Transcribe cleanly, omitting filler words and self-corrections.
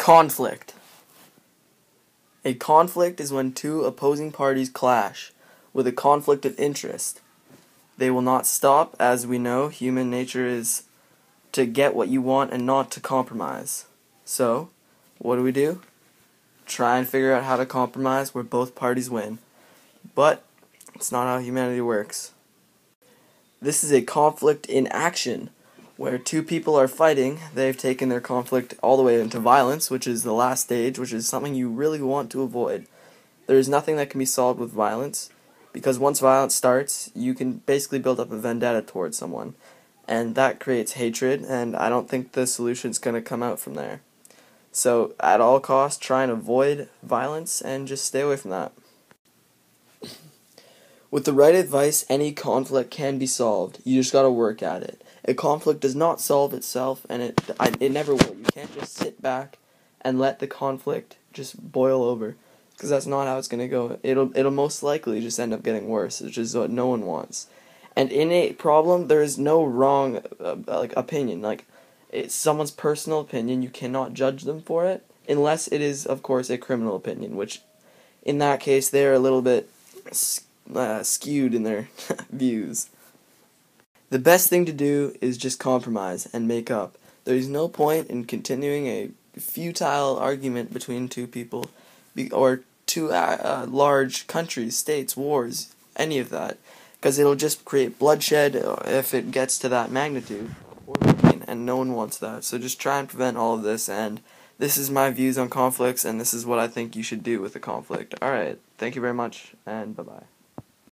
Conflict. A conflict is when two opposing parties clash with a conflict of interest. They will not stop. As we know, human nature is to get what you want and not to compromise. So, what do? Try and figure out how to compromise where both parties win. But it's not how humanity works. This is a conflict in action, where two people are fighting. They've taken their conflict all the way into violence, which is the last stage, which is something you really want to avoid. There is nothing that can be solved with violence, because once violence starts, you can basically build up a vendetta towards someone, and that creates hatred, and I don't think the solution's going to come out from there. So, at all costs, try and avoid violence, and just stay away from that. With the right advice, any conflict can be solved. You just gotta work at it. A conflict does not solve itself, and it never will. You can't just sit back and let the conflict just boil over, because that's not how it's gonna go. It'll most likely just end up getting worse, which is what no one wants. And in a problem, there is no wrong opinion. It's someone's personal opinion. You cannot judge them for it, unless it is, of course, a criminal opinion, which, in that case, they're a little bit skewed in their views. The best thing to do is just compromise and make up. There's no point in continuing a futile argument between two people, or two large countries, states, wars, any of that, because it'll just create bloodshed if it gets to that magnitude, and no one wants that. So just try and prevent all of this, and this is my views on conflicts, and this is what I think you should do with a conflict. Alright, thank you very much, and bye-bye.